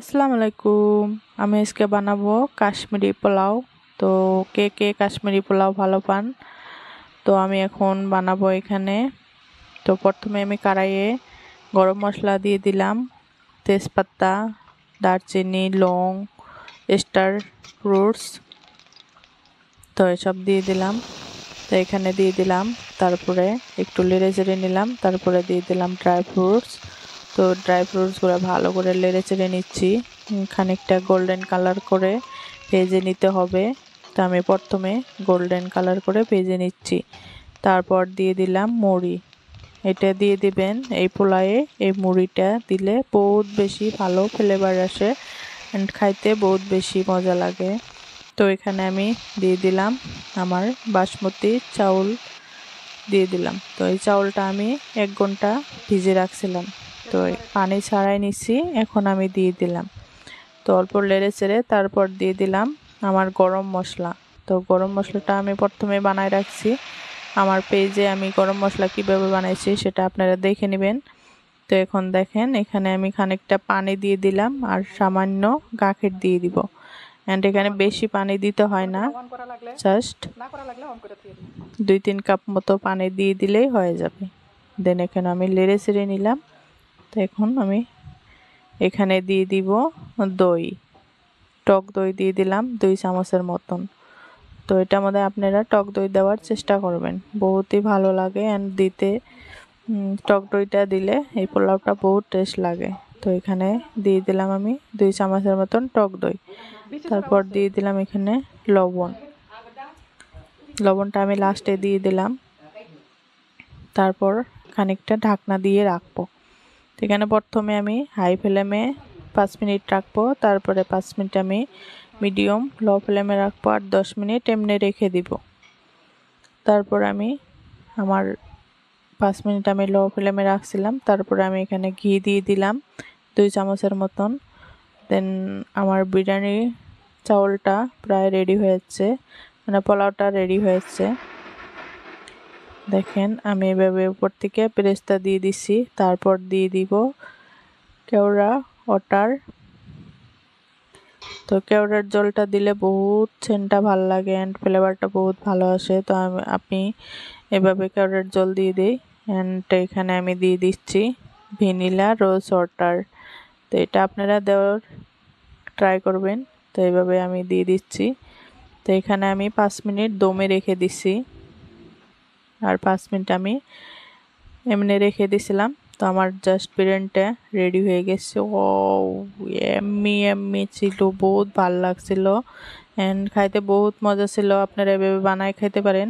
আসসালামু আলাইকুম। আমি আজকে বানাবো কাশ্মীরি পোলাও। তো কে কে কাশ্মীরি পোলাও ভালো পান? তো আমি এখন বানাবো এখানে। তো প্রথমে আমি কড়াইয়ে গরম মশলা দিয়ে দিলাম, তেজপাতা, দারচিনি, লং, স্টার ফ্রুটস, তো এসব দিয়ে দিলাম। তো এখানে দিয়ে দিলাম, তারপরে একটু নেড়ে চেড়ে নিলাম, তারপরে দিয়ে দিলাম ড্রাই ফ্রুটস। তো ড্রাই ফ্রুটসগুলো ভালো করে নেড়ে চেড়ে নিচ্ছি, খানিকটা গোল্ডেন কালার করে ভেজে নিতে হবে। তো আমি প্রথমে গোল্ডেন কালার করে ভেজে নিচ্ছি। তারপর দিয়ে দিলাম মুড়ি, এটা দিয়ে দিবেন এই পোলায়ে। এই মুড়িটা দিলে বহুত বেশি ভালো ফ্লেভার আসে অ্যান্ড খাইতে বহুত বেশি মজা লাগে। তো এখানে আমি দিয়ে দিলাম আমার বাসমতি চাউল দিয়ে দিলাম। তো এই চাউলটা আমি 1 ঘন্টা ভিজে রাখছিলাম, তো পানি ছাড়াই নিচ্ছি, এখন আমি দিয়ে দিলাম। তো অল্প নেড়ে চেড়ে তারপর দিয়ে দিলাম আমার গরম মশলা। তো গরম মশলাটা আমি প্রথমে বানায় রাখছি, আমার পেজে আমি গরম মশলা কিভাবে বানাইছি সেটা আপনারা দেখে নেবেন। তো এখন দেখেন এখানে আমি খানিকটা পানি দিয়ে দিলাম আর সামান্য গাখির দিয়ে দিব। অ্যান্ড এখানে বেশি পানি দিতে হয় না, জাস্ট 2-3 কাপ মতো পানি দিয়ে দিলেই হয়ে যাবে। দেন এখানে আমি নেড়ে চেড়ে নিলাম। তো এখন আমি এখানে দিয়ে দিব দই, টক দই দিয়ে দিলাম 2 চামচের মতন। তো এটার মধ্যে আপনারা টক দই দেওয়ার চেষ্টা করবেন, বহুতই ভালো লাগে অ্যান্ড দিতে টক দইটা দিলে এই পোলাওটা বহুত টেস্ট লাগে। তো এখানে দিয়ে দিলাম আমি 2 চামচের মতন টক দই। তারপর দিয়ে দিলাম এখানে লবণটা আমি লাস্টে দিয়ে দিলাম। তারপর খানিকটা ঢাকনা দিয়ে রাখবো। এখানে প্রথমে আমি হাই ফ্লেমে 5 মিনিট রাখবো, তারপরে 5 মিনিট আমি মিডিয়াম লো ফ্লেমে রাখবো, আর 10 মিনিট এমনি রেখে দিব। তারপর আমি আমার 5 মিনিট আমি লো ফ্লেমে রাখছিলাম, তারপরে আমি এখানে ঘি দিয়ে দিলাম 2 চামচের মতন। দেন আমার বিরিয়ানি চাউলটা প্রায় রেডি হয়েছে, মানে পোলাওটা রেডি হয়েছে। দেখেন আমি এভাবে উপর থেকে পেরেস্তা দিয়ে দিছি, তারপর দিয়ে দিব কেওড়া ওয়াটার। তো কেওড়ার জলটা দিলে বহুত সেন্টটা ভালো লাগে অ্যান্ড ফ্লেভারটা বহুত ভালো আসে। তো আপনি এভাবে কেওড়ার জল দিয়ে দিই। অ্যান্ড এখানে আমি দিয়ে দিচ্ছি ভ্যানিলা রোজ ওয়াটার। তো এটা আপনারা দেওয়ার ট্রাই করবেন। তো এইভাবে আমি দিয়ে দিচ্ছি। তো এখানে আমি 5 মিনিট দমে রেখে দিছি, আর 5 মিনিট আমি এমনি রেখে দিছিলাম। তো আমার জাস্ট বিরিয়ানিটা রেডি হয়ে গেছে। ও এম্মি ছিল, বহুত ভালো লাগছিল অ্যান্ড খাইতে বহুত মজা ছিল। আপনারা এভাবে বানায় খাইতে পারেন।